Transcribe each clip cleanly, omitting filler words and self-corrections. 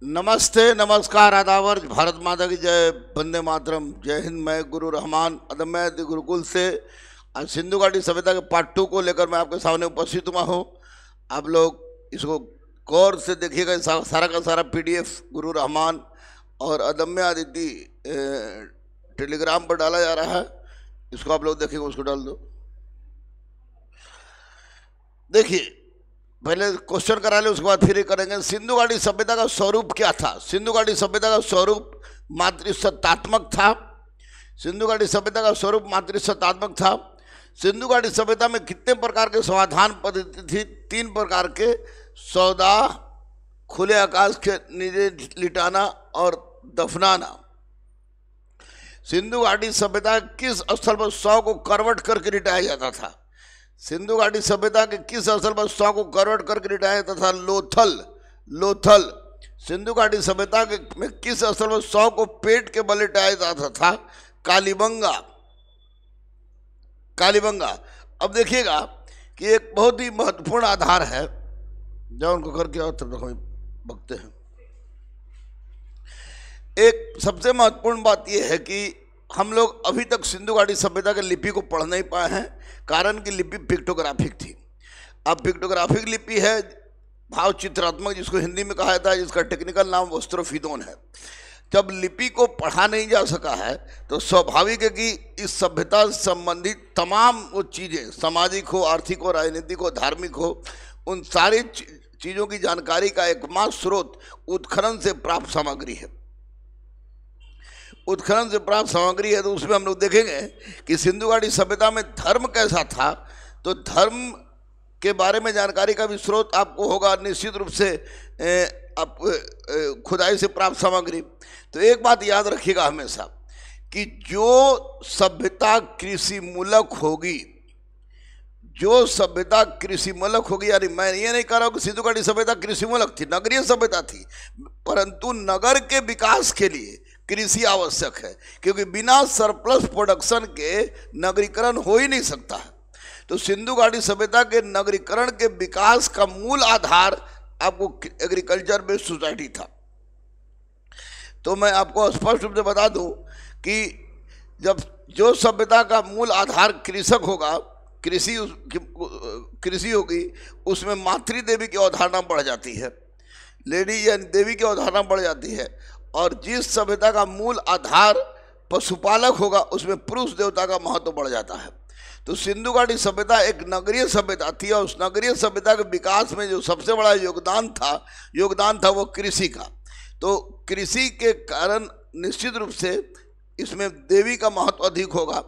नमस्ते, नमस्कार, आदावर, भारत माता की जय, वंदे मातरम, जय हिंद। मैं गुरु रहमान अदम्य गुरुकुल से आज सिंधु घाटी सभ्यता के पार्ट 2 को लेकर मैं आपके सामने उपस्थित हुआ हूँ। आप लोग इसको गौर से देखिएगा। सारा का सारा PDF गुरु रहमान और अदम्य आदित्य टेलीग्राम पर डाला जा रहा है। इसको आप लोग देखिएगा, उसको डाल दो। देखिए, पहले क्वेश्चन करा ले, उसके बाद फिर ये करेंगे। सिंधु घाटी सभ्यता का स्वरूप क्या था? सिंधु घाटी सभ्यता का स्वरूप मातृसत्तात्मक था। सिंधु घाटी सभ्यता का स्वरूप मातृसत्तात्मक था। सिंधु घाटी सभ्यता में कितने प्रकार के समाधान पद्धति थी? 3 प्रकार के: सौदा, खुले आकाश के नीचे लिटाना और दफनाना। सिंधु घाटी सभ्यता किस स्थल पर शव को करवट करके लिटाया जाता था? सिंधु घाटी सभ्यता के किस स्थल पर शव को करवट करके लिटाया जाता था? लोथल। सिंधु घाटी सभ्यता के में किस स्थल पर शव को पेट के बल लिटाया जाता था? कालीबंगा। अब देखिएगा कि एक बहुत ही महत्वपूर्ण आधार है, जब उनको करके आओ तब तक हम बकते हैं। एक सबसे महत्वपूर्ण बात यह है कि हम लोग अभी तक सिंधु घाटी सभ्यता के लिपि को पढ़ नहीं पाए हैं, कारण कि लिपि पिक्टोग्राफिक थी। अब पिक्टोग्राफिक लिपि है भाव चित्रात्मक, जिसको हिंदी में कहा जाता है, जिसका टेक्निकल नाम वस्त्रोफिदोन है। जब लिपि को पढ़ा नहीं जा सका है तो स्वाभाविक है कि इस सभ्यता से संबंधित तमाम वो चीज़ें, सामाजिक हो, आर्थिक हो, राजनीतिक हो, धार्मिक हो, उन सारी चीज़ों की जानकारी का एकमात्र स्रोत उत्खनन से प्राप्त सामग्री है। उत्खनन से प्राप्त सामग्री है। तो उसमें हम लोग देखेंगे कि सिंधु घाटी सभ्यता में धर्म कैसा था। तो धर्म के बारे में जानकारी का भी स्रोत आपको होगा निश्चित रूप से, आप खुदाई से प्राप्त सामग्री। तो एक बात याद रखिएगा हमेशा कि जो सभ्यता कृषि मूलक होगी, यानी मैं ये नहीं कह रहा हूँ कि सिंधु घाटी सभ्यता कृषि मूलक थी, नगरीय सभ्यता थी, परंतु नगर के विकास के लिए कृषि आवश्यक है, क्योंकि बिना सरप्लस प्रोडक्शन के नगरीकरण हो ही नहीं सकता है। तो सिंधु घाटी सभ्यता के नगरीकरण के विकास का मूल आधार आपको एग्रीकल्चर बेस्ड सोसाइटी था। तो मैं आपको स्पष्ट रूप से बता दूं कि जब जो सभ्यता का मूल आधार कृषक होगा, कृषि होगी, उसमें मातृ देवी की अवधारणा बढ़ जाती है, लेडी यानी देवी की अवधारणा बढ़ जाती है। और जिस सभ्यता का मूल आधार पशुपालक होगा, उसमें पुरुष देवता का महत्व बढ़ जाता है। तो सिंधु घाटी सभ्यता एक नगरीय सभ्यता थी, और उस नगरीय सभ्यता के विकास में जो सबसे बड़ा योगदान था वो कृषि का। तो कृषि के कारण निश्चित रूप से इसमें देवी का महत्व अधिक होगा।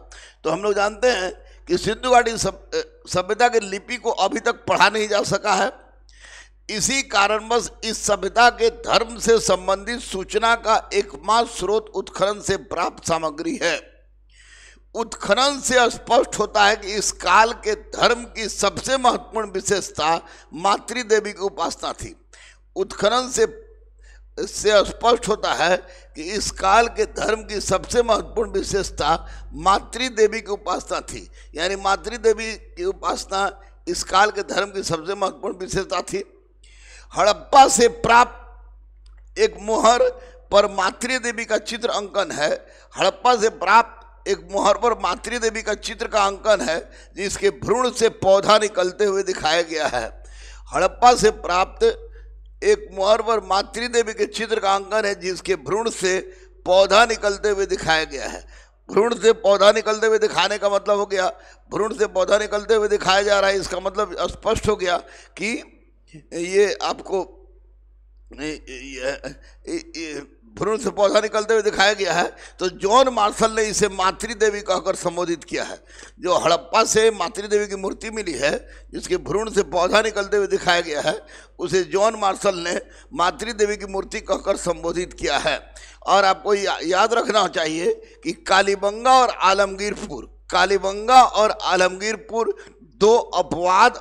तो हम लोग जानते हैं कि सिंधु घाटी सभ्यता के लिपि को अभी तक पढ़ा नहीं जा सका है। इसी कारणवश इस सभ्यता के धर्म से संबंधित सूचना का एकमात्र स्रोत उत्खनन से प्राप्त सामग्री है। उत्खनन से स्पष्ट होता है कि इस काल के धर्म की सबसे महत्वपूर्ण विशेषता मातृ देवी की उपासना थी। उत्खनन से स्पष्ट होता है कि इस काल के धर्म की सबसे महत्वपूर्ण विशेषता मातृ देवी की उपासना थी, यानी मातृ देवी की उपासना इस काल के धर्म की सबसे महत्वपूर्ण विशेषता थी। हड़प्पा से प्राप्त एक मोहर पर मातृ देवी का चित्र अंकन है। हड़प्पा से प्राप्त एक मोहर पर मातृ देवी का चित्र का अंकन है, जिसके भ्रूण से पौधा निकलते हुए दिखाया गया है। हड़प्पा से प्राप्त एक मोहर पर मातृ देवी के चित्र का अंकन है, जिसके भ्रूण से पौधा निकलते हुए दिखाया गया है। भ्रूण से पौधा निकलते हुए दिखाने का मतलब हो गया, भ्रूण से पौधा निकलते हुए दिखाया जा रहा है, इसका मतलब स्पष्ट हो गया कि ये आपको भ्रूण से पौधा निकलते हुए दिखाया गया है। तो जॉन मार्शल ने इसे मातृ देवी कहकर संबोधित किया है। जो हड़प्पा से मातृ देवी की मूर्ति मिली है, जिसके भ्रूण से पौधा निकलते हुए दिखाया गया है, उसे जॉन मार्शल ने मातृ देवी की मूर्ति कहकर संबोधित किया है। और आपको याद रखना चाहिए कि कालीबंगा और आलमगीरपुर दो अपवाद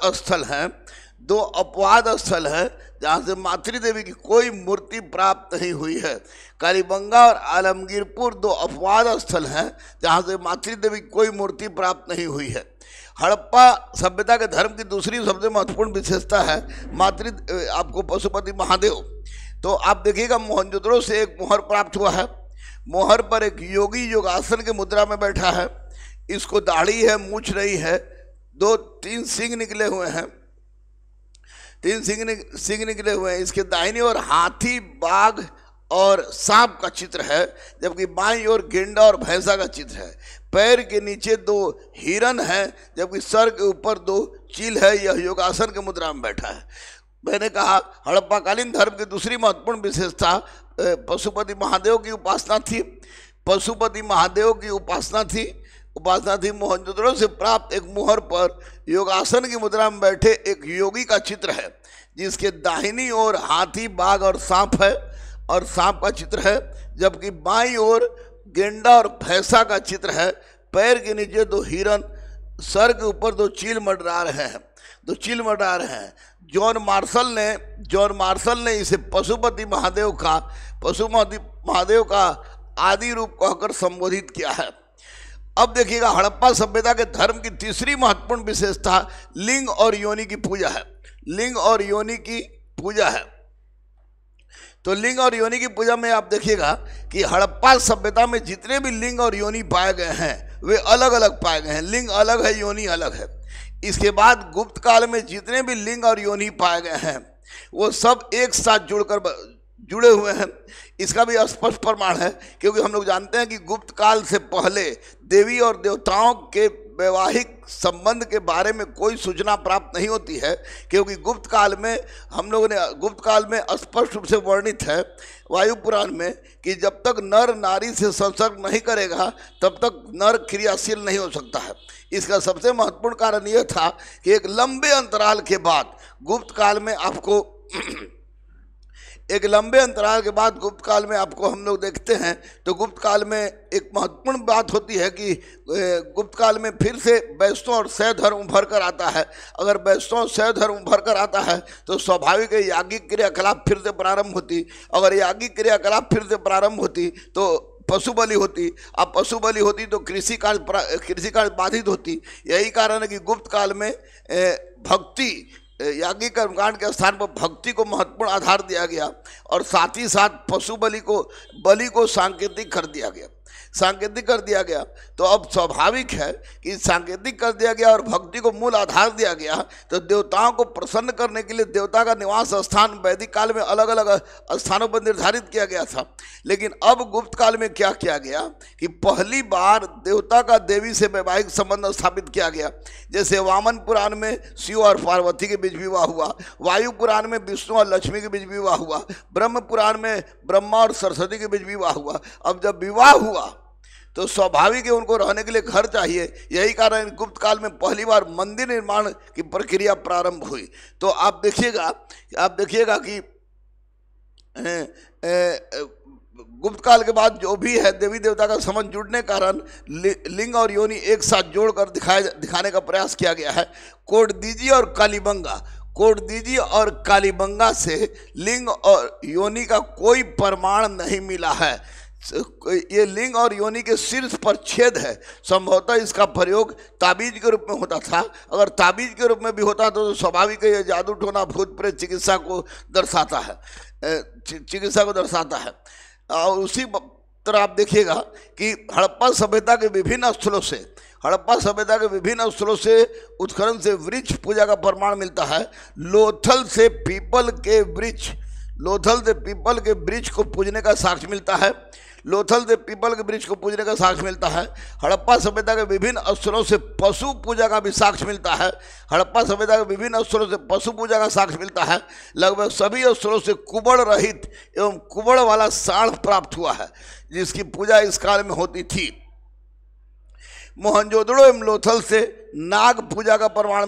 स्थल हैं जहाँ से मातृ देवी की कोई मूर्ति प्राप्त नहीं हुई है। कालीबंगा और आलमगीरपुर दो अपवाद स्थल हैं जहाँ से मातृ देवी की कोई मूर्ति प्राप्त नहीं हुई है। हड़प्पा सभ्यता के धर्म की दूसरी सबसे महत्वपूर्ण विशेषता है आपको पशुपति महादेव। तो आप देखिएगा मोहनजोदड़ो से एक मोहर प्राप्त हुआ है। मोहर पर एक योगी योगासन के मुद्रा में बैठा है। इसको दाढ़ी है, मूछ नहीं है, 2-3 सींग निकले हुए हैं, 3 सींग निकले हुए हैं। इसके दाहिनी ओर हाथी, बाघ और सांप का चित्र है, जबकि बाईं ओर गेंडा और भैंसा का चित्र है। पैर के नीचे 2 हिरन है, जबकि सर के ऊपर 2 चील है। यह योगासन के मुद्रा में बैठा है। मैंने कहा हड़प्पाकालीन धर्म की दूसरी महत्वपूर्ण विशेषता पशुपति महादेव की उपासना थी। पशुपति महादेव की उपासना थी मोहनजोदड़ो से प्राप्त एक मोहर पर योगासन की मुद्रा में बैठे एक योगी का चित्र है, जिसके दाहिनी ओर हाथी, बाघ और सांप है और सांप का चित्र है, जबकि बाईं ओर गेंडा और भैंसा का चित्र है। पैर के नीचे 2 हिरन, सर के ऊपर 2 चील मंडरा रहे हैं। जॉन मार्शल ने इसे पशुपति महादेव का आदि रूप कहकर संबोधित किया है। अब देखिएगा हड़प्पा सभ्यता के धर्म की तीसरी महत्वपूर्ण विशेषता लिंग और योनि की पूजा है। तो लिंग और योनि की पूजा में आप देखिएगा कि हड़प्पा सभ्यता में जितने भी लिंग और योनि पाए गए हैं वे अलग अलग पाए गए हैं। लिंग अलग है, योनि अलग है। इसके बाद गुप्त काल में जितने भी लिंग और योनि पाए गए हैं वो सब एक साथ जुड़े हुए हैं। इसका भी स्पष्ट प्रमाण है, क्योंकि हम लोग जानते हैं कि गुप्त काल से पहले देवी और देवताओं के वैवाहिक संबंध के बारे में कोई सूचना प्राप्त नहीं होती है, क्योंकि गुप्त काल में स्पष्ट रूप से वर्णित है वायु पुराण में कि जब तक नर नारी से संसर्ग नहीं करेगा तब तक नर क्रियाशील नहीं हो सकता है। इसका सबसे महत्वपूर्ण कारण यह था कि एक लंबे अंतराल के बाद गुप्त काल में आपको गुप्त काल में आपको हम लोग देखते हैं तो गुप्त काल में एक महत्वपूर्ण बात होती है कि गुप्त काल में फिर से वैष्णव और शैव धर्म उभर कर आता है। अगर वैष्णव और शैव धर्म उभर कर आता है तो स्वाभाविक याज्ञिक क्रियाकलाप फिर से प्रारंभ होती। अगर याज्ञिक क्रियाकलाप फिर से प्रारंभ होती तो पशु बलि होती। अब पशु बलि होती तो कृषि कार्य बाधित होती। यही कारण है कि गुप्त काल में भक्ति, याज्ञिक कर्मकांड के स्थान पर भक्ति को महत्वपूर्ण आधार दिया गया और साथ ही साथ पशु बलि को सांकेतिक कर दिया गया। तो अब स्वाभाविक है कि सांकेतिक कर दिया गया और भक्ति को मूल आधार दिया गया। तो देवताओं को प्रसन्न करने के लिए देवता का निवास स्थान वैदिक काल में अलग अलग स्थानों पर निर्धारित किया गया था। लेकिन अब गुप्त काल में क्या किया गया कि पहली बार देवता का देवी से वैवाहिक संबंध स्थापित किया गया। जैसे वामन पुराण में शिव और पार्वती के बीच विवाह हुआ, वायु पुराण में विष्णु और लक्ष्मी के बीच विवाह हुआ, ब्रह्म पुराण में ब्रह्मा और सरस्वती के बीच विवाह हुआ। अब जब विवाह हुआ तो स्वाभाविक है उनको रहने के लिए घर चाहिए। यही कारण गुप्त काल में पहली बार मंदिर निर्माण की प्रक्रिया प्रारंभ हुई। तो आप देखिएगा कि गुप्त काल के बाद जो भी है देवी देवता का संबंध जुड़ने के कारण लिंग और योनि एक साथ जोड़कर दिखाने का प्रयास किया गया है। कोडदीजी और कालीबंगा से लिंग और योनि का कोई प्रमाण नहीं मिला है। ये लिंग और योनि के शीर्ष पर छेद है। संभवतः इसका प्रयोग ताबीज के रूप में होता था। अगर ताबीज के रूप में भी होता तो स्वाभाविक है ये जादू टोना भूत प्रेत चिकित्सा को दर्शाता है। और उसी तरह आप देखिएगा कि हड़प्पा सभ्यता के विभिन्न स्थलों से उत्खनन से वृक्ष पूजा का प्रमाण मिलता है। लोथल से पीपल के वृक्ष को पूजने का साक्ष्य मिलता है। हड़प्पा सभ्यता के विभिन्न स्थलों से पशु पूजा का भी साक्ष्य मिलता है। लगभग सभी स्थलों से कुबड़ रहित एवं कुबड़ वाला साढ़ प्राप्त हुआ है, जिसकी पूजा इस काल में होती थी। मोहनजोदड़ो एवं लोथल से नाग पूजा का प्रमाण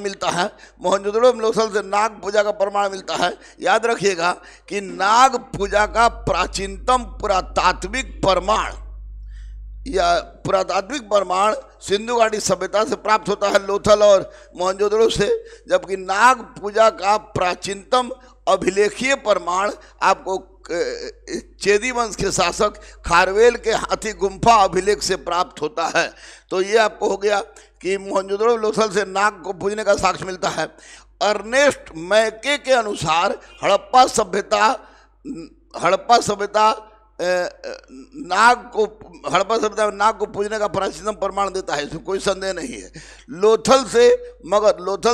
मिलता है। याद रखिएगा कि नाग पूजा का प्राचीनतम पुरातात्विक प्रमाण सिंधु घाटी सभ्यता से प्राप्त होता है, लोथल और मोहनजोदड़ो से, जबकि नाग पूजा का प्राचीनतम अभिलेखीय प्रमाण आपको चेदी वंश के शासक खारवेल के हाथी गुम्फा अभिलेख से प्राप्त होता है। तो ये आपको हो गया कि मोहनजोदड़ो लोथल से नाग को पूजने का साक्ष्य मिलता है। अर्नेस्ट मैके के अनुसार हड़प्पा सभ्यता हड़प्पा सभ्यता हड़प्पा सभ्यता में नाग को पूजने का प्राचीनतम प्रमाण देता है, इसमें कोई संदेह नहीं है। लोथल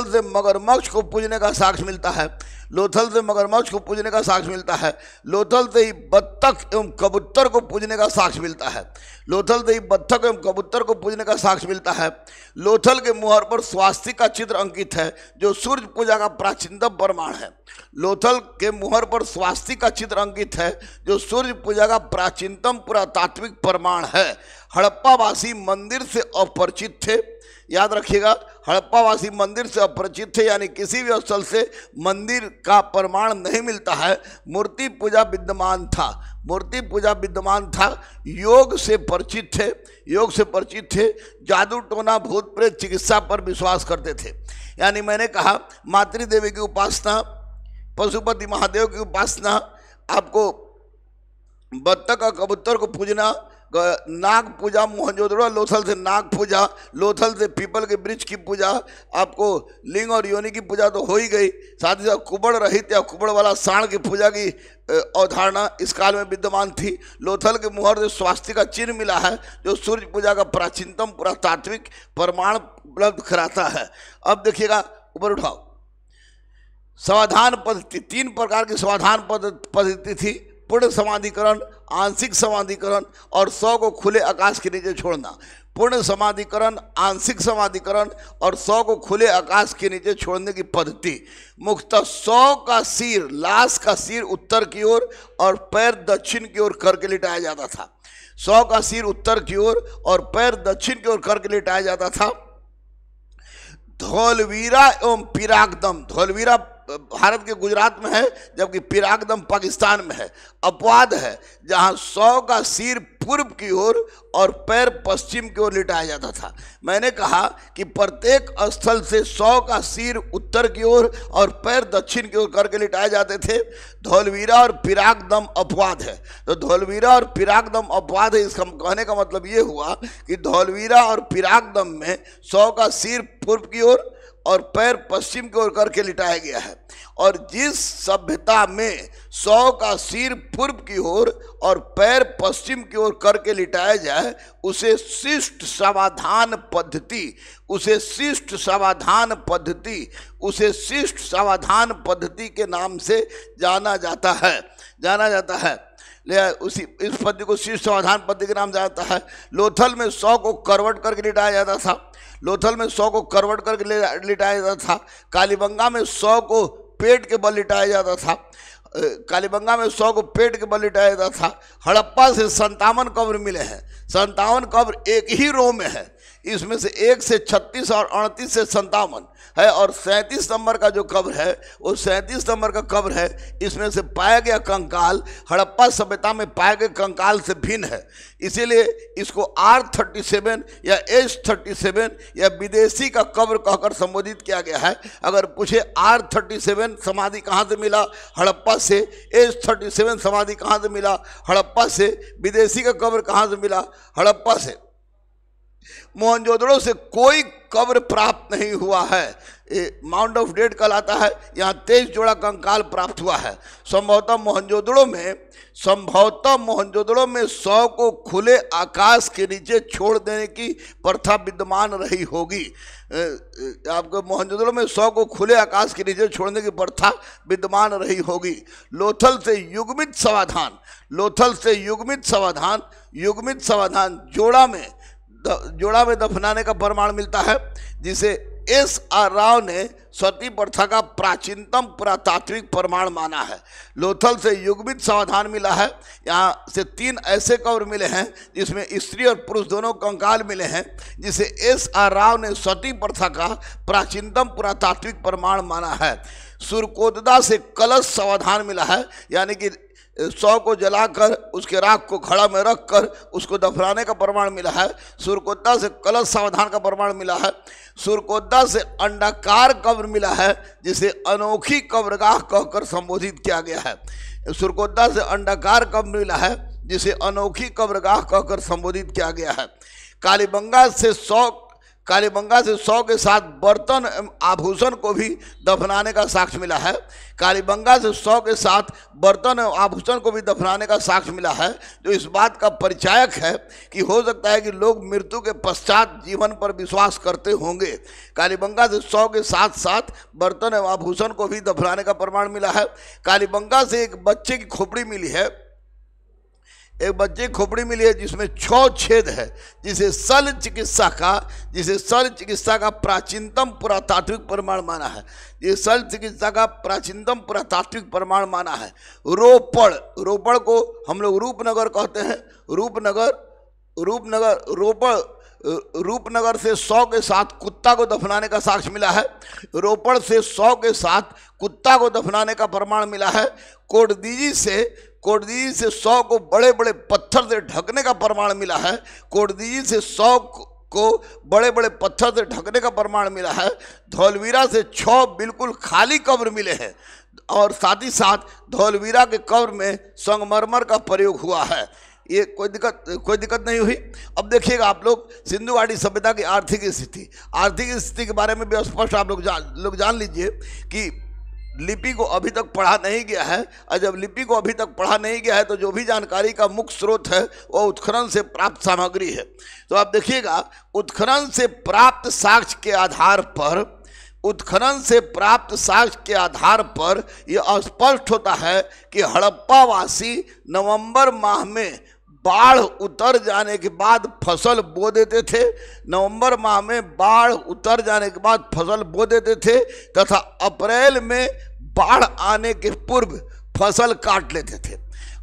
से मगरमच्छ को पूजने का साक्ष्य मिलता है। लोथल से मगरमच्छ को पूजने का साक्ष्य मिलता है। लोथल से ही बत्तख एवं कबूतर को पूजने का साक्ष्य मिलता है। लोथल से ही बत्तख एवं कबूतर को पूजने का साक्ष्य मिलता है। लोथल के मुहर पर स्वास्तिक का चित्र अंकित है, जो सूर्य पूजा का प्राचीनतम प्रमाण है। लोथल के मुहर पर स्वास्तिक का चित्र अंकित है, जो सूर्य पूजा का प्राचीनतम पुरातात्विक प्रमाण है। हड़प्पावासी मंदिर से अपरिचित थे, याद रखिएगा, हड़प्पावासी मंदिर से अपरिचित थे, यानी किसी भी स्थल से मंदिर का प्रमाण नहीं मिलता है। मूर्ति पूजा विद्यमान था, मूर्ति पूजा विद्यमान था। योग से परिचित थे, योग से परिचित थे। जादू टोना भूत प्रेत चिकित्सा पर विश्वास करते थे। यानी मैंने कहा मातृदेवी की उपासना, पशुपति महादेव की उपासना, आपको बत्तख और कबूतर को पूजना, नाग पूजा मोहनजोदड़ो, लोथल से नाग पूजा, लोथल से पीपल के वृक्ष की पूजा, आपको लिंग और योनि की पूजा तो हो ही गई, साथ ही साथ कुबड़ रहित या कुबड़ वाला सांड की पूजा की अवधारणा इस काल में विद्यमान थी। लोथल के मुहर से स्वास्तिक का चिन्ह मिला है, जो सूर्य पूजा का प्राचीनतम पुरातात्विक प्रमाण उपलब्ध कराता है। अब देखिएगा, ऊपर उठाओ। समाधान पद्धति, 3 प्रकार की समाधान पद्धति थी। पूर्ण समाधिकरण, आंशिक समाधिकरण और 100 को खुले आकाश के नीचे छोड़ना। पूर्ण समाधिकरण, आंशिक समाधिकरण और 100 को खुले आकाश के नीचे छोड़ने की पद्धति। मुख्यतः 100 का सिर, लाश का सिर उत्तर की ओर और पैर दक्षिण की ओर करके लिटाया जाता था। 100 का सिर उत्तर की ओर और पैर दक्षिण की ओर करके लिटाया जाता था। धौलवीरा एवं पिरागदम, धौलवीरा भारत के गुजरात में है, जबकि पिरागदम पाकिस्तान में है। अपवाद है जहां 100 का सिर पूर्व की ओर और पैर पश्चिम की ओर लिटाया जाता था। मैंने कहा कि प्रत्येक स्थल से 100 का सिर उत्तर की ओर और पैर दक्षिण की ओर करके लिटाए जाते थे। धौलवीरा और पिरागदम अपवाद है, तो धौलवीरा और पिरागदम अपवाद है। इसका कहने का मतलब ये हुआ कि धौलवीरा और पिरागदम में 100 का सिर पूर्व की ओर और पैर पश्चिम की ओर करके लिटाया गया है। और जिस सभ्यता में 100 का सिर पूर्व की ओर और पैर पश्चिम की ओर करके लिटाया जाए, उसे शिष्ट समाधान पद्धति, उसे शिष्ट समाधान पद्धति, उसे शिष्ट समाधान पद्धति के नाम से जाना जाता है, जाना जाता है। उसी इस पद्धति को शिष्ट समाधान पद्धति के नाम जाता है। लोथल में 100 को करवट करके लिटाया जाता था। लोथल में 100 को करवट करके लिटाया जाता था। कालीबंगा में 100 को पेट के बल लिटाया जाता था। कालीबंगा में 100 को पेट के बल लिटाया जाता था। हड़प्पा से 57 कब्र मिले हैं। 57 कब्र एक ही रो में है। इसमें से 1 से 36 और 38 से 57 है, और 37 नंबर का जो कब्र है वो 37 नंबर का कब्र है। इसमें से पाया गया कंकाल हड़प्पा सभ्यता में पाए गए कंकाल से भिन्न है, इसीलिए इसको R37 या H37 या विदेशी का कब्र कहकर संबोधित किया गया है। अगर पूछे R37 समाधि कहाँ से मिला, हड़प्पा से, H37 समाधि कहाँ से मिला, हड़प्पा से, विदेशी का कब्र कहाँ से मिला, हड़प्पा से। मोहनजोदड़ो से कोई कब्र प्राप्त नहीं हुआ है। माउंट ऑफ डेड कहलाता है। यहाँ 23 जोड़ा कंकाल प्राप्त हुआ है। संभवतः मोहनजोदड़ो में 100 को खुले आकाश के नीचे छोड़ देने की प्रथा विद्यमान रही होगी। आपको मोहनजोदड़ो में 100 को खुले आकाश के नीचे छोड़ने की प्रथा विद्यमान रही होगी। लोथल से युग्मित समाधान, लोथल से युग्मित समाधान जोड़ा में दफनाने का प्रमाण मिलता है, जिसे S.R. राव ने सती प्रथा का प्राचीनतम पुरातात्विक प्रमाण माना है। लोथल से युग्मित समाधान मिला है। यहाँ से 3 ऐसे कब्र मिले हैं जिसमें स्त्री और पुरुष दोनों कंकाल मिले हैं, जिसे S.R. राव ने सती प्रथा का प्राचीनतम पुरातात्विक प्रमाण माना है। सुरकोतदा से कलश समाधान मिला है, यानी कि 100 को जलाकर उसके राख को घड़ा में रखकर उसको दफनाने का प्रमाण मिला है। सुरकोतदा से कलश समाधान का प्रमाण मिला है। सुरकोतदा से अंडाकार कब्र मिला है, जिसे अनोखी कब्रगाह कहकर संबोधित किया गया है। सुरकोतदा से अंडाकार कब्र मिला है, जिसे अनोखी कब्रगाह कहकर संबोधित किया गया है। कालीबंगा से 100 कालीबंगा से 100 के साथ बर्तन एवं आभूषण को भी दफनाने का साक्ष्य मिला है। कालीबंगा से 100 के साथ बर्तन एवं आभूषण को भी दफनाने का साक्ष्य मिला है, जो इस बात का परिचायक है कि हो सकता है कि लोग मृत्यु के पश्चात जीवन पर विश्वास करते होंगे। कालीबंगा से 100 के साथ साथ बर्तन एवं आभूषण को भी दफनाने का प्रमाण मिला है। कालीबंगा से एक बच्चे की खोपड़ी मिली है, एक बच्चे की खोपड़ी मिली है जिसमें 6 छेद है, जिसे शल्य चिकित्सा का प्राचीनतम पुरातात्विक प्रमाण माना है। ये शल्य चिकित्सा का प्राचीनतम पुरातात्विक प्रमाण माना है। रोपड़ को हम लोग रूपनगर कहते हैं। रूपनगर से 100 के साथ कुत्ता को दफनाने का साक्ष्य मिला है। रोपड़ से 100 के साथ कुत्ता को दफनाने का प्रमाण मिला है। कोटदीजी से 100 को बड़े बड़े पत्थर से ढकने का प्रमाण मिला है। कोटदीजी से 100 को बड़े बड़े पत्थर से ढकने का प्रमाण मिला है। धौलवीरा से 6 बिल्कुल खाली कब्र मिले हैं और साथ ही साथ धौलवीरा के कब्र में संगमरमर का प्रयोग हुआ है। ये कोई दिक्कत नहीं हुई। अब देखिएगा आप लोग, सिंधु घाटी सभ्यता की आर्थिक स्थिति के बारे में भी स्पष्ट आप लोग जान लीजिए कि लिपि को अभी तक पढ़ा नहीं गया है, और जब लिपि को अभी तक पढ़ा नहीं गया है तो जो भी जानकारी का मुख्य स्रोत है वह उत्खनन से प्राप्त सामग्री है। तो आप देखिएगा, उत्खनन से प्राप्त साक्ष्य के आधार पर यह स्पष्ट होता है कि हड़प्पा वासी नवंबर माह में बाढ़ उतर जाने के बाद फसल बो देते थे। नवंबर माह में बाढ़ उतर जाने के बाद फसल बो देते थे तथा अप्रैल में बाढ़ आने के पूर्व फसल काट लेते थे।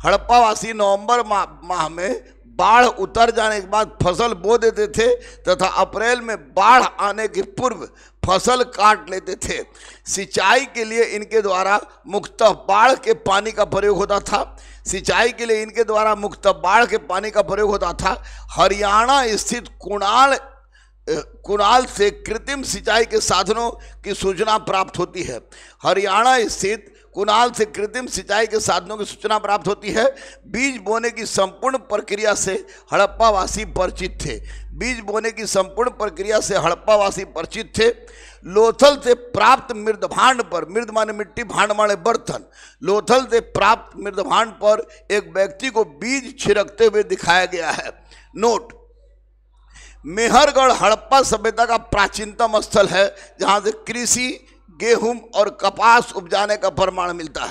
हड़प्पावासी नवंबर माह में बाढ़ उतर जाने के बाद फसल बो देते थे तथा अप्रैल में बाढ़ आने के पूर्व फसल काट लेते थे। सिंचाई के लिए इनके द्वारा मुख्यतः बाढ़ के पानी का प्रयोग होता था। हरियाणा स्थित कुणाल से कृत्रिम सिंचाई के साधनों की सूचना प्राप्त होती है। बीज बोने की संपूर्ण प्रक्रिया से हड़प्पावासी परिचित थे। लोथल से प्राप्त मृदभांड पर, मृद माने मिट्टी, भांड माने बर्तन, लोथल से प्राप्त मृदभांड पर एक व्यक्ति को बीज छिड़कते हुए दिखाया गया है। नोट: मेहरगढ़ हड़प्पा सभ्यता का प्राचीनतम स्थल है जहां से कृषि, गेहूं और कपास उपजाने का प्रमाण मिलता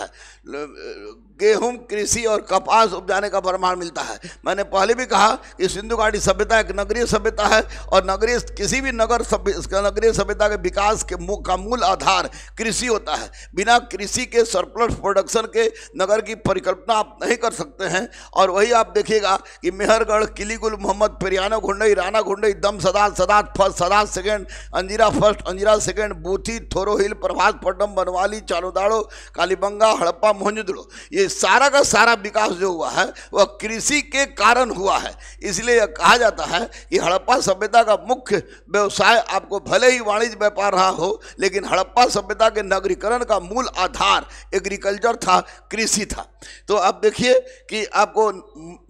है। मैंने पहले भी कहा कि सिंधु घाटी सभ्यता एक नगरीय सभ्यता है और किसी भी नगरीय सभ्यता के विकास का मूल आधार कृषि होता है। बिना कृषि के सरप्लस प्रोडक्शन के नगर की परिकल्पना आप नहीं कर सकते हैं। और वही आप देखिएगा कि मेहरगढ़, किलीगुल, मोहम्मद पेरियानो घुंडई, राणा घुंडई, दम Sadat first, Sadat second, Anjira first, Anjira second, बूथी, थोरो हिल, प्रभासपट्टनम, बनवाली, चारोदाड़ो, कालीबंगा, हड़प्पा, मोहनजोदड़ो, ये सारा का सारा विकास जो हुआ है वह कृषि के कारण हुआ है। इसलिए यह कहा जाता है कि हड़प्पा सभ्यता का मुख्य व्यवसाय, आपको भले ही वाणिज्य व्यापार रहा हो, लेकिन हड़प्पा सभ्यता के नगरीकरण का मूल आधार एग्रीकल्चर था, कृषि था। तो आप देखिए कि आपको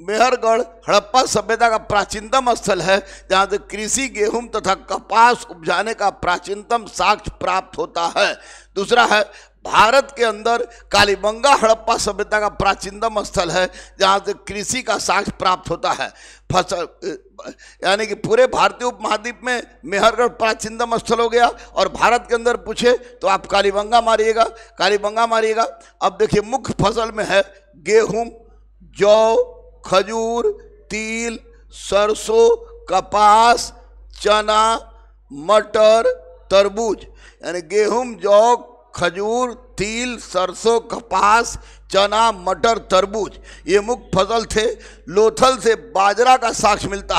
मेहरगढ़ हड़प्पा सभ्यता का प्राचीनतम स्थल है जहाँ से कृषि, गेहूं तथा कपास उपजाने का प्राचीनतम साक्ष्य प्राप्त होता है। दूसरा है, भारत के अंदर कालीबंगा हड़प्पा सभ्यता का प्राचीनतम स्थल है जहाँ से कृषि का साक्ष्य प्राप्त होता है। यानी कि पूरे भारतीय उपमहाद्वीप में मेहरगढ़ प्राचीनतम स्थल हो गया, और भारत के अंदर पूछे तो आप कालीबंगा मारिएगा। अब देखिए, मुख्य फसल में है गेहूं, जौ, खजूर, तिल, सरसों, कपास, चना, मटर, तरबूज। यानी गेहूं, जौ, खजूर, तिल, सरसों, कपास, चना, मटर, तरबूज, ये मुख्य फसल थे। लोथल से बाजरा का साक्ष्य मिलता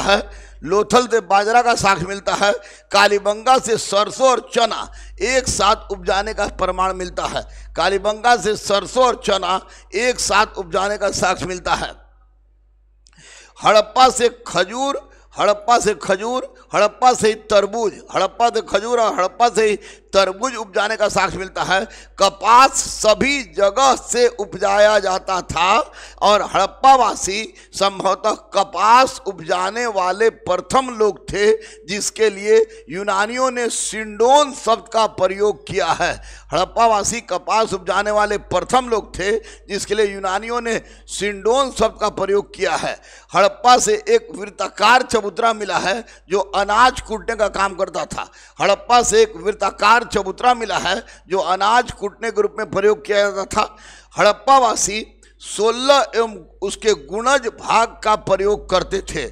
है। कालीबंगा से सरसों और चना एक साथ उपजाने का प्रमाण मिलता है। साक्ष्य मिलता है। हड़प्पा से खजूर, हड़प्पा से तरबूज, हड़प्पा से खजूर और हड़प्पा से तरबूज उपजाने का साक्ष्य मिलता है। कपास सभी जगह से उपजाया जाता था और हड़प्पावासी संभवतः कपास उपजाने वाले प्रथम लोग थे, जिसके लिए यूनानियों ने सिंडोन शब्द का प्रयोग किया है। हड़प्पावासी कपास उपजाने वाले प्रथम लोग थे, जिसके लिए यूनानियों ने सिंडोन शब्द का प्रयोग किया है। हड़प्पा से एक वृत्ताकार चबूतरा मिला है जो अनाज कूटने का काम करता था। हड़प्पा से एक वृत्ताकार चबूतरा मिला है जो अनाज कूटने के रूप में प्रयोग किया जाता था। हड़प्पावासी 16 एवं उसके गुणज भाग का प्रयोग करते थे।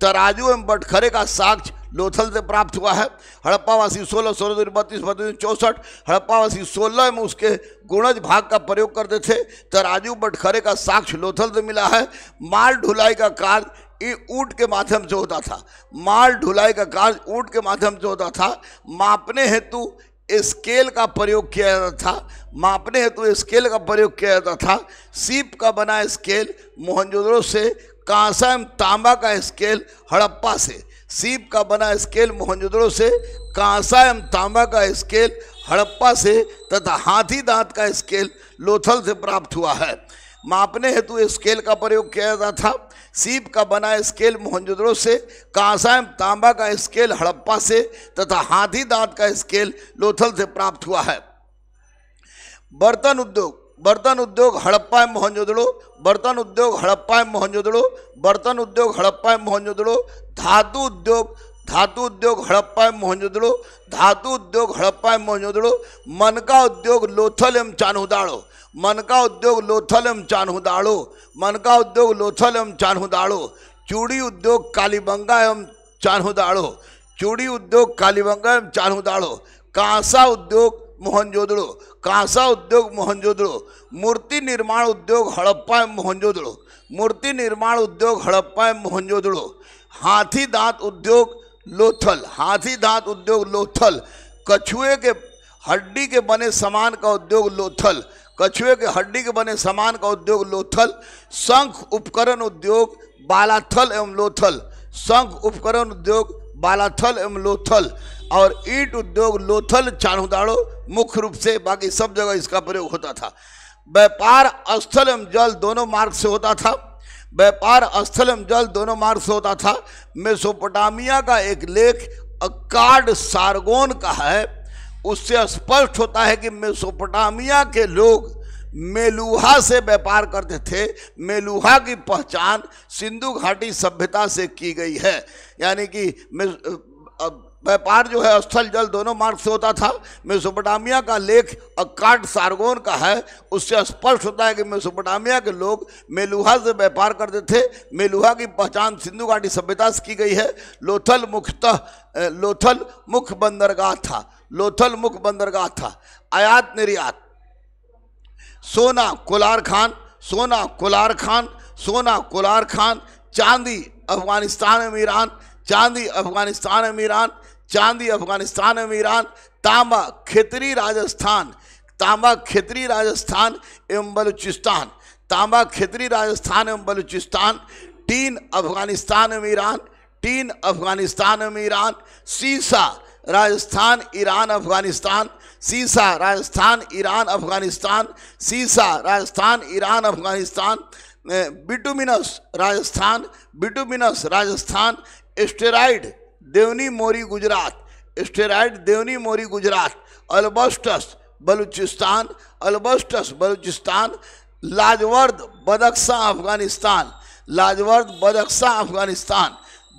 तराजू एवं बटखरे का साक्ष्य लोथल से प्राप्त हुआ है। हड़प्पावासी 16, 16, 32, 32, 64 हड़प्पावासी 16 में उसके गुणज भाग का प्रयोग करते थे। तराजू बटखरे का साक्ष्य लोथल से मिला है। माल ढुलाई का कार्य ऊंट के माध्यम से होता था। माल ढुलाई का कार्य ऊंट के माध्यम से होता था। मापने हेतु स्केल का प्रयोग किया जाता था। मापने हेतु स्केल का प्रयोग किया जाता था। सीप का बना स्केल मोहनजोदड़ो से, कांसा एवं तांबा का स्केल हड़प्पा से। सीप का बना स्केल मोहनजोदड़ो से, कांसा एवं तांबा का स्केल हड़प्पा से तथा हाथी दांत का स्केल लोथल से प्राप्त हुआ है। मापने हेतु स्केल का प्रयोग किया जाता था। सीप का बना स्केल मोहनजोदड़ो से, कांसा एवं तांबा का स्केल हड़प्पा से तथा हाथी दांत का स्केल लोथल से प्राप्त हुआ है। बर्तन उद्योग हड़प्पा एवं मोहनजोदड़ो। बर्तन उद्योग हड़प्पा एवं मोहनजोदड़ो। बर्तन उद्योग हड़प्पा एवं मोहनजोदड़ो। धातु उद्योग हड़प्पा एवं मोहनजोदड़ो। धातु उद्योग हड़प्पा एवं मोहनजोदड़ो। मनका उद्योग लोथल एवं चान्हुदाड़ो। मनका उद्योग लोथल एवं चान्हुदाड़ो। मनका उद्योग लोथल एवं चान्हुदाड़ो। चूड़ी उद्योग कालीबंगा एवं चान्हुदाड़ो। चूड़ी उद्योग कालीबंगा एवं चान्हुदाड़ो। कांसा उद्योग मोहनजोदड़ो। कांसा उद्योग मोहनजोदड़ो। मूर्ति निर्माण उद्योग हड़प्पा एवं मोहनजोदड़ो। मूर्ति निर्माण उद्योग हड़प्पा एवं मोहनजोदड़ो। हाथी दांत उद्योग लोथल। हाथी दांत उद्योग लोथल। कछुए के हड्डी के बने सामान का उद्योग लोथल। कछुए के हड्डी के बने सामान का उद्योग लोथल। शंख उपकरण उद्योग बालाथल एवं लोथल। शंख उपकरण उद्योग बालाथल एवं लोथल। और ईंट उद्योग लोथल चान्हुदाड़ो मुख्य रूप से, बाकी सब जगह इसका प्रयोग होता था। व्यापार स्थल एवं जल दोनों मार्ग से होता था। व्यापार स्थल एवं जल दोनों मार्ग से होता था। मेसोपोटामिया का एक लेख अक्काड सारगोन का है। उससे स्पष्ट होता है कि मेसोपोटामिया के लोग मेलुहा से व्यापार करते थे। मेलुहा की पहचान सिंधु घाटी सभ्यता से की गई है। यानी कि व्यापार जो है स्थल जल दोनों मार्ग से होता था। मेसोपोटामिया का लेख अक्काड सारगोन का है। उससे स्पष्ट होता है कि मेसोपोटामिया के लोग मेलुहा से व्यापार करते थे। मेलुहा की पहचान सिंधु घाटी सभ्यता से की गई है। लोथल मुख्य बंदरगाह था। लोथल मुख्य बंदरगाह था। आयात निर्यात सोना कोलार खान। सोना कोलार खान। सोना कोलार खान। चांदी अफगानिस्तान एवं ईरान। चांदी अफगानिस्तान एवं ईरान। चांदी अफगानिस्तान एवं ईरान। तांबा खेतरी राजस्थान। तांबा खेतरी राजस्थान एवं बलूचिस्तान। तांबा खेतरी राजस्थान एवं बलूचिस्तान। टीन अफगानिस्तान एवं ईरान। टीन अफगानिस्तान एवं ईरान। सीसा राजस्थान ईरान अफगानिस्तान। सीसा राजस्थान ईरान अफगानिस्तान। सीसा Rajasthan Iran Afghanistan. Bituminous Rajasthan. Bituminous Rajasthan. स्टेराइड देवनी मोरी गुजरात। स्टेराइड देवनी मोरी गुजरात। अल्बस्टस बलूचिस्तान। अल्बस्टस बलूचिस्तान। लाजवर्द बदख्शां अफगानिस्तान। लाजवर्द बदख्शां अफगानिस्तान।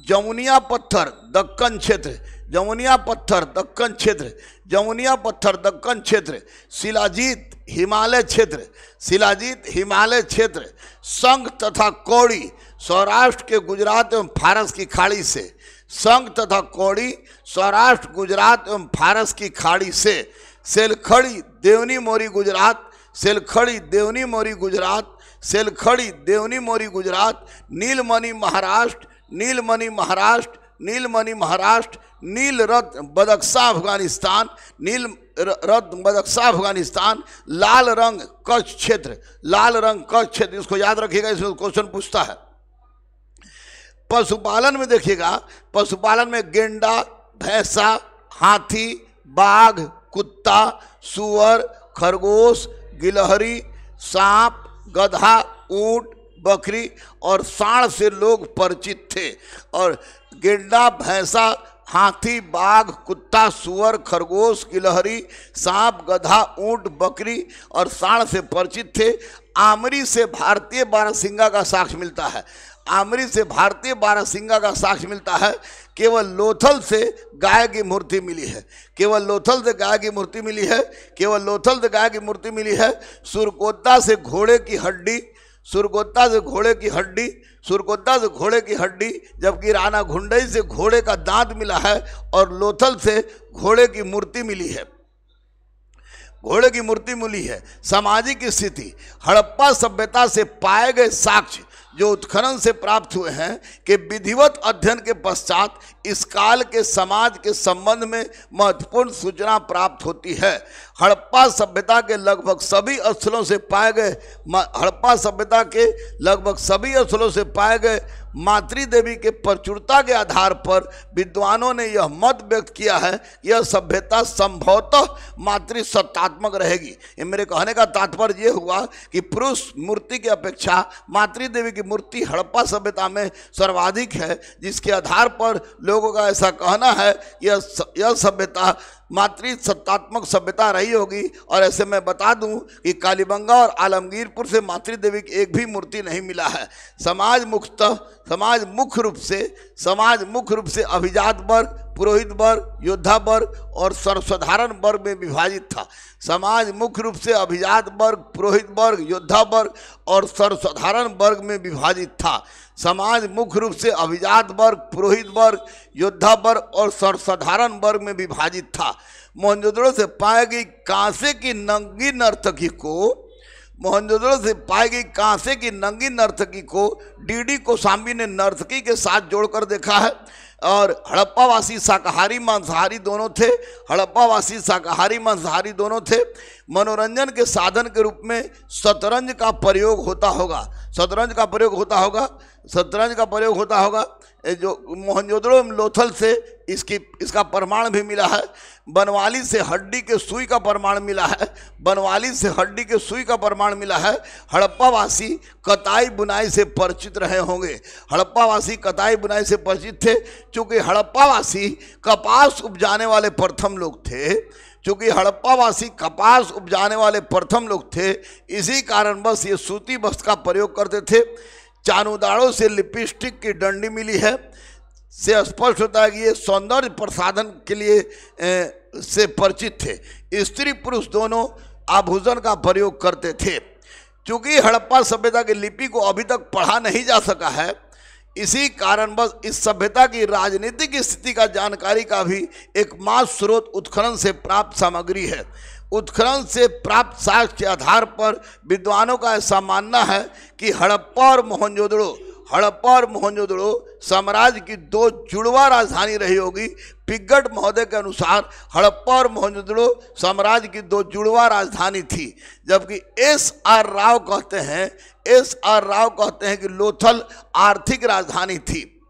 जमुनिया पत्थर दक्कन क्षेत्र। जमुनिया पत्थर दक्कन क्षेत्र। जमुनिया पत्थर दक्कन क्षेत्र। शिलाजीत हिमालय क्षेत्र। शिलाजीत हिमालय क्षेत्र। संघ तथा कौड़ी सौराष्ट्र के गुजरात एवं फारस की खाड़ी से। संघ तथा कौड़ी सौराष्ट्र गुजरात एवं फारस की खाड़ी से। सेलखड़ी देवनी मोरी गुजरात। सेलखड़ी देवनी मोरी गुजरात। सेलखड़ी देवनी मोरी गुजरात। नीलमणि महाराष्ट्र। नीलमणि महाराष्ट्र। नीलमणि महाराष्ट्र। नील रत्न बदख्शां अफगानिस्तान। नील रत्न बदख्शां अफगानिस्तान। लाल रंग कच्छ क्षेत्र। लाल रंग कच्छ क्षेत्र, इसको याद रखिएगा, इसमें क्वेश्चन पूछता है। पशुपालन में देखिएगा, पशुपालन में गेंडा, भैंसा, हाथी, बाघ, कुत्ता, सुअर, खरगोश, गिलहरी, सांप, गधा, ऊंट, बकरी और सांड से लोग परिचित थे। और गेंडा, भैंसा, हाथी, बाघ, कुत्ता, सुअर, खरगोश, गिलहरी, सांप, गधा, ऊंट, बकरी और सांड से परिचित थे। आमरी से भारतीय बारहसिंगा का साक्ष्य मिलता है। आमरी से भारतीय बारहसिंगा का साक्ष्य मिलता है। केवल लोथल से गाय की मूर्ति मिली है। केवल लोथल से गाय की मूर्ति मिली है। केवल लोथल से गाय की मूर्ति मिली है। सुरकोत्ता से घोड़े की हड्डी, सुरकोत्ता से घोड़े की हड्डी, सुरकोत्ता से घोड़े की हड्डी, जबकि राणा घुंडई से घोड़े का दांत मिला है और लोथल से घोड़े की मूर्ति मिली है। घोड़े की मूर्ति मिली है। सामाजिक स्थिति, हड़प्पा सभ्यता से पाए गए साक्ष्य जो उत्खनन से प्राप्त हुए हैं कि विधिवत अध्ययन के पश्चात इस काल के समाज के संबंध में महत्वपूर्ण सूचना प्राप्त होती है। हड़प्पा सभ्यता के लगभग सभी स्थलों से पाए गए हड़प्पा सभ्यता के लगभग सभी स्थलों से पाए गए मातृ देवी के प्रचुरता के आधार पर विद्वानों ने यह मत व्यक्त किया है कि यह सभ्यता संभवतः मातृ सत्तात्मक रहेगी। ये मेरे कहने का तात्पर्य यह हुआ कि पुरुष मूर्ति की अपेक्षा मातृ देवी की मूर्ति हड़प्पा सभ्यता में सर्वाधिक है, जिसके आधार पर लोगों का ऐसा कहना है यह सभ्यता मातृ सत्तात्मक सभ्यता रही होगी। और ऐसे मैं बता दूं कि कालीबंगा और आलमगीरपुर से मातृ देवी की एक भी मूर्ति नहीं मिला है। समाज मुख्य रूप से अभिजात वर्ग, पुरोहित वर्ग, योद्धा वर्ग और सर्वसाधारण वर्ग में विभाजित था। समाज मुख्य रूप से अभिजात वर्ग, पुरोहित वर्ग, योद्धा वर्ग और सर्वसाधारण वर्ग में विभाजित था। समाज मुख्य रूप से अभिजात वर्ग, पुरोहित वर्ग, योद्धा वर्ग और सर्वसाधारण वर्ग में विभाजित था। मोहनजोदड़ो से पाई गई कांसे की नंगी नर्तकी को डीडी कोसाम्बी ने नर्तकी के साथ जोड़कर देखा है। और हड़प्पावासी शाकाहारी मांसाहारी दोनों थे। मनोरंजन के साधन के रूप में शतरंज का प्रयोग होता होगा। जो मोहनजोदड़ो लोथल से इसका प्रमाण भी मिला है। बनवाली से हड्डी के सुई का प्रमाण मिला है। हड़प्पावासी कताई बुनाई से परिचित रहे होंगे। हड़प्पावासी कताई बुनाई से परिचित थे। चूँकि हड़प्पावासी कपास उपजाने वाले प्रथम लोग थे, इसी कारणवश ये सूती वस्त्र का प्रयोग करते थे। चानुदाड़ों से लिपस्टिक की डंडी मिली है, से स्पष्ट होता है कि ये सौंदर्य प्रसाधन के लिए से परिचित थे। स्त्री पुरुष दोनों आभूषण का प्रयोग करते थे। चूँकि हड़प्पा सभ्यता की लिपि को अभी तक पढ़ा नहीं जा सका है, इसी कारणवश इस सभ्यता की राजनीतिक स्थिति का जानकारी का भी एकमात्र स्रोत उत्खनन से प्राप्त सामग्री है। उत्खनन से प्राप्त साक्ष्य के आधार पर विद्वानों का ऐसा मानना है कि हड़प्पा और मोहनजोदड़ो साम्राज्य की दो जुड़वा राजधानी रही होगी। पिग्गट महोदय के अनुसार हड़प्पा और मोहनजोदड़ो साम्राज्य की दो जुड़वा राजधानी थी, जबकि एस.आर. राव कहते हैं कि लोथल आर्थिक राजधानी थी।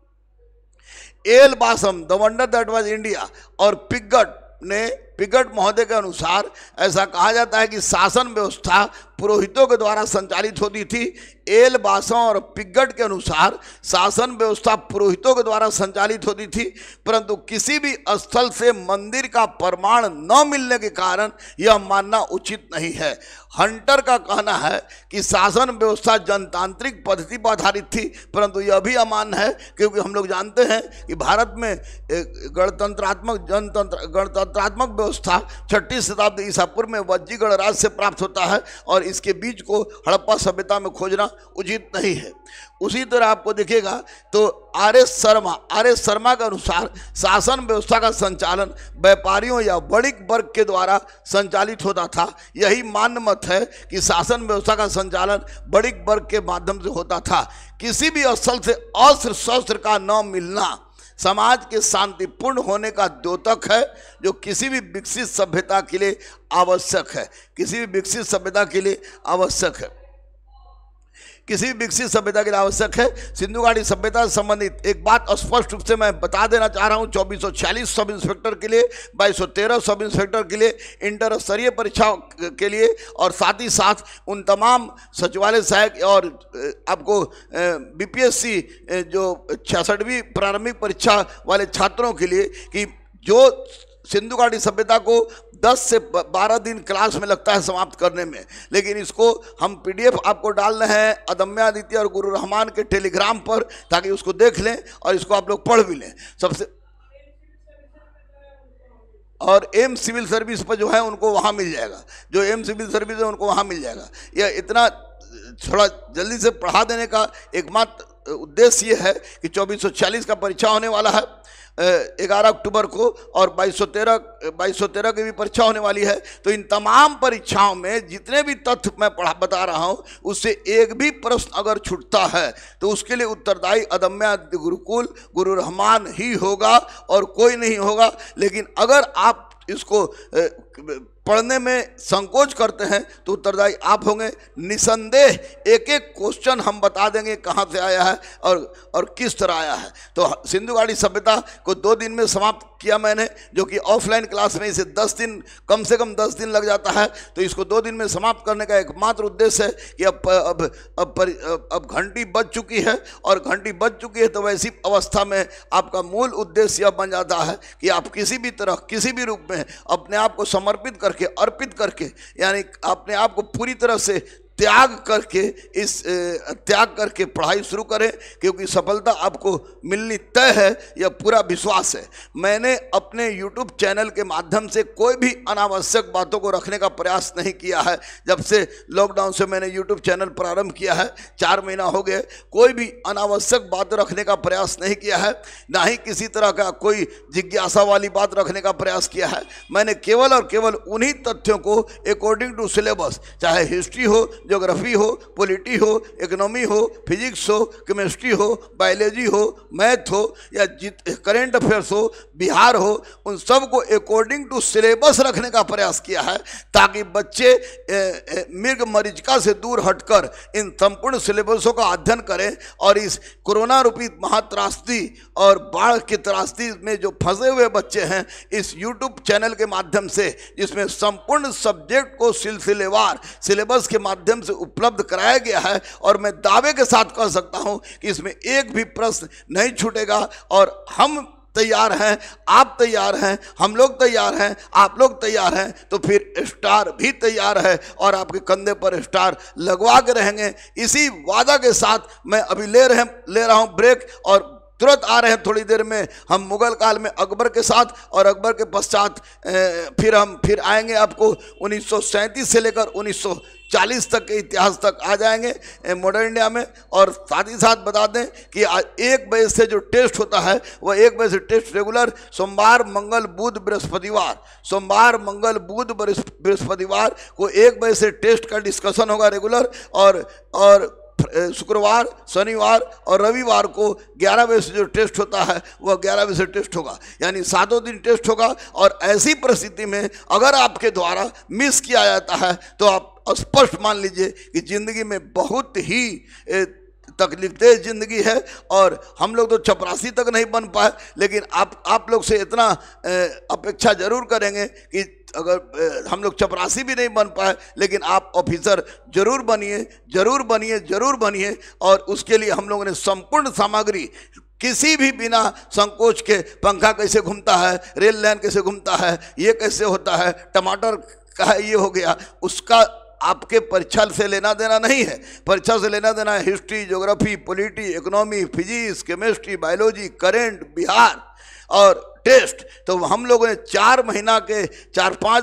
L Basham the wonder that was India और पिग्गट महोदय के अनुसार ऐसा कहा जाता है कि शासन व्यवस्था पुरोहितों के द्वारा संचालित होती थी। एल बासम और पिग्गट के अनुसार शासन व्यवस्था पुरोहितों के द्वारा संचालित होती थी, परंतु किसी भी स्थल से मंदिर का प्रमाण न मिलने के कारण यह मानना उचित नहीं है। हंटर का कहना है कि शासन व्यवस्था जनतांत्रिक पद्धति पर आधारित थी, परंतु यह भी अमान्य है, क्योंकि हम लोग जानते हैं कि भारत में गणतंत्रात्मक व्यवस्था 6वीं शताब्दी ईसा पूर्व में वज्जी गणराज से प्राप्त होता है और इसके बीच को हड़प्पा सभ्यता में खोजना उचित नहीं है। उसी तरह आपको दिखेगा तो आर एस शर्मा के अनुसार शासन व्यवस्था का संचालन व्यापारियों या वणिक वर्ग के द्वारा संचालित होता था। यही मान्य मत है कि शासन व्यवस्था का संचालन वणिक वर्ग के माध्यम से होता था। किसी भी स्थल से अस्त्र शस्त्र का न मिलना समाज के शांतिपूर्ण होने का द्योतक है, जो किसी भी विकसित सभ्यता के लिए आवश्यक है। किसी भी विकसित सभ्यता के लिए आवश्यक है। सिंधु घाटी सभ्यता से संबंधित एक बात स्पष्ट रूप से मैं बता देना चाह रहा हूँ। 2446 सब इंस्पेक्टर के लिए, 2213 सब इंस्पेक्टर के लिए, इंटर स्तरीय परीक्षा के लिए, और साथ ही साथ उन तमाम सचिवालय सहायक और आपको बीपीएससी जो 66वीं प्रारंभिक परीक्षा वाले छात्रों के लिए, कि जो सिंधु घाटी सभ्यता को 10 से 12 दिन क्लास में लगता है समाप्त करने में, लेकिन इसको हम पीडीएफ आपको डाल रहे हैं अदम्य आदित्य और गुरु रहमान के टेलीग्राम पर, ताकि उसको देख लें और इसको आप लोग पढ़ भी लें। सबसे और एम सिविल सर्विस पर जो है उनको वहाँ मिल जाएगा, जो एम सिविल सर्विस है उनको वहाँ मिल जाएगा। यह इतना थोड़ा जल्दी से पढ़ा देने का एकमात्र उद्देश्य ये है कि 2440 का परीक्षा होने वाला है 11 अक्टूबर को, और 2213 की भी परीक्षा होने वाली है। तो इन तमाम परीक्षाओं में जितने भी तथ्य मैं बता रहा हूँ, उससे एक भी प्रश्न अगर छूटता है तो उसके लिए उत्तरदायी अदम्य आदित्य गुरुकुल गुरु रहमान ही होगा और कोई नहीं होगा। लेकिन अगर आप इसको पढ़ने में संकोच करते हैं तो उत्तरदायी आप होंगे। निसंदेह एक एक क्वेश्चन हम बता देंगे कहाँ से आया है और किस तरह आया है। तो सिंधु घाटी सभ्यता को 2 दिन में समाप्त किया मैंने, जो कि ऑफलाइन क्लास में इसे 10 दिन, कम से कम 10 दिन लग जाता है। तो इसको 2 दिन में समाप्त करने का एकमात्र उद्देश्य है कि अब घंटी बज चुकी है, और घंटी बज चुकी है तो वैसी अवस्था में आपका मूल उद्देश्य यह बन जाता है कि आप किसी भी तरह, किसी भी रूप में अपने आप को समर्पित करके, अर्पित करके, यानी अपने आप को पूरी तरह से त्याग करके पढ़ाई शुरू करें, क्योंकि सफलता आपको मिलनी तय है, यह पूरा विश्वास है। मैंने अपने YouTube चैनल के माध्यम से कोई भी अनावश्यक बातों को रखने का प्रयास नहीं किया है। जब से लॉकडाउन से मैंने YouTube चैनल प्रारंभ किया है, 4 महीना हो गए, कोई भी अनावश्यक बात रखने का प्रयास नहीं किया है, ना ही किसी तरह का कोई जिज्ञासा वाली बात रखने का प्रयास किया है। मैंने केवल और केवल उन्हीं तथ्यों को अकॉर्डिंग टू सिलेबस, चाहे हिस्ट्री हो, ज्योग्राफी हो, पॉलिटी हो, इकोनॉमी हो, फिजिक्स हो, केमिस्ट्री हो, बायोलॉजी हो, मैथ हो, या करेंट अफेयर्स हो, बिहार हो, उन सब को अकॉर्डिंग टू सिलेबस रखने का प्रयास किया है, ताकि बच्चे मृग मरीचिका से दूर हटकर इन संपूर्ण सिलेबसों का अध्ययन करें, और इस कोरोना रूपी महात्रासदी और बाढ़ की त्रासदी में जो फंसे हुए बच्चे हैं, इस YouTube चैनल के माध्यम से, जिसमें संपूर्ण सब्जेक्ट को सिलसिलेवार सिलेबस के माध्यम से उपलब्ध कराया गया है, और मैं दावे के साथ कह सकता हूं कि इसमें एक भी प्रश्न नहीं छूटेगा। और हम तैयार हैं, आप तैयार हैं, हम लोग तैयार हैं, आप लोग तैयार हैं, तो फिर स्टार भी तैयार है और आपके कंधे पर स्टार लगवा के रहेंगे। इसी वादा के साथ मैं अभी ले रहा हूं ब्रेक, और तुरंत आ रहे हैं थोड़ी देर में हम मुगल काल में अकबर के साथ, और अकबर के पश्चात फिर आएंगे आपको 1937 से लेकर 1940 तक के इतिहास तक आ जाएंगे मॉडर्न इंडिया में। और साथ ही साथ बता दें कि 1 बजे से जो टेस्ट होता है, वह 1 बजे से टेस्ट रेगुलर सोमवार मंगल बुध बृहस्पतिवार, सोमवार मंगल बुध बृहस्पतिवार को 1 बजे से टेस्ट का डिस्कशन होगा रेगुलर, और शुक्रवार, शनिवार और रविवार को 11 बजे से जो टेस्ट होता है वह 11 बजे से टेस्ट होगा, यानी 7 दिन टेस्ट होगा। और ऐसी परिस्थिति में अगर आपके द्वारा मिस किया जाता है तो आप स्पष्ट मान लीजिए कि ज़िंदगी में बहुत ही तकलीफदेह ज़िंदगी है। और हम लोग तो चपरासी तक नहीं बन पाए, लेकिन आप लोग से इतना अपेक्षा जरूर करेंगे कि अगर हम लोग चपरासी भी नहीं बन पाए, लेकिन आप ऑफिसर जरूर बनिए, जरूर बनिए, जरूर बनिए। और उसके लिए हम लोगों ने संपूर्ण सामग्री, किसी भी बिना संकोच के, पंखा कैसे घूमता है, रेल लाइन कैसे घूमता है, ये कैसे होता है, टमाटर का ये हो गया, उसका आपके परीक्षा से लेना देना नहीं है। परीक्षा से लेना देना है history, geography, polity, economy, physics, chemistry, biology, current, Bihar और टेस्ट। तो हम लोगों ने 4-5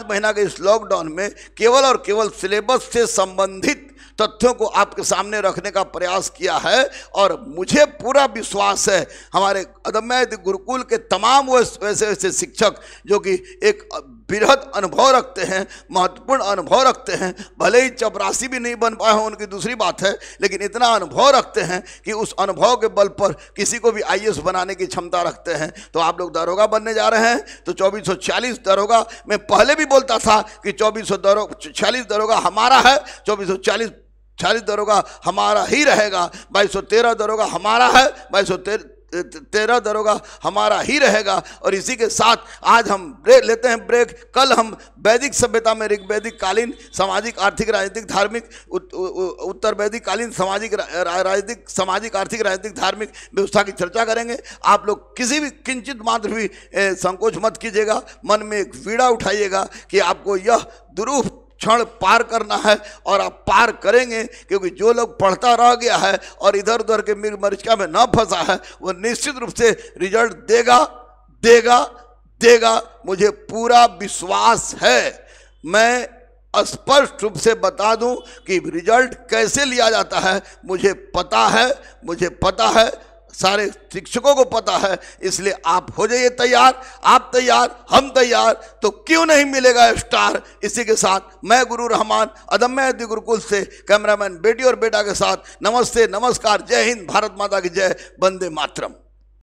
महीना के इस लॉकडाउन में केवल और केवल सिलेबस से संबंधित तथ्यों को आपके सामने रखने का प्रयास किया है। और मुझे पूरा विश्वास है हमारे अदम्य आदित्य गुरुकुल के तमाम वैसे शिक्षक जो कि एक बृहद अनुभव रखते हैं, महत्वपूर्ण अनुभव रखते हैं, भले ही चपरासी भी नहीं बन पाए हों उनकी दूसरी बात है, लेकिन इतना अनुभव रखते हैं कि उस अनुभव के बल पर किसी को भी IAS बनाने की क्षमता रखते हैं। तो आप लोग दरोगा बनने जा रहे हैं, तो 2446 दरोगा, मैं पहले भी बोलता था कि 2446 दरोगा हमारा है, 2446 40 दरोगा हमारा ही रहेगा, 2213 दरोगा हमारा है, 2213 दरोगा हमारा ही रहेगा। और इसी के साथ आज हम ब्रेक लेते हैं ब्रेक। कल हम वैदिक सभ्यता में ऋग्वैदिक कालीन सामाजिक आर्थिक राजनीतिक धार्मिक, उत्तर वैदिक कालीन सामाजिक राजनीतिक सामाजिक आर्थिक राजनीतिक धार्मिक व्यवस्था की चर्चा करेंगे। आप लोग किसी भी किंचित मात्र भी संकोच मत कीजिएगा, मन में एक पीड़ा उठाइएगा कि आपको यह दुरूह क्षण पार करना है और आप पार करेंगे, क्योंकि जो लोग पढ़ता रह गया है और इधर उधर के मरीचिका में न फंसा है वो निश्चित रूप से रिजल्ट देगा देगा देगा, मुझे पूरा विश्वास है। मैं स्पष्ट रूप से बता दूं कि रिजल्ट कैसे लिया जाता है मुझे पता है, सारे शिक्षकों को पता है। इसलिए आप हो जाइए तैयार, आप तैयार, हम तैयार, तो क्यों नहीं मिलेगा स्टार। इसी के साथ मैं गुरु रहमान अदम्य यति गुरुकुल से कैमरामैन बेटी और बेटा के साथ नमस्ते, नमस्कार, जय हिंद, भारत माता की जय, वंदे मातरम।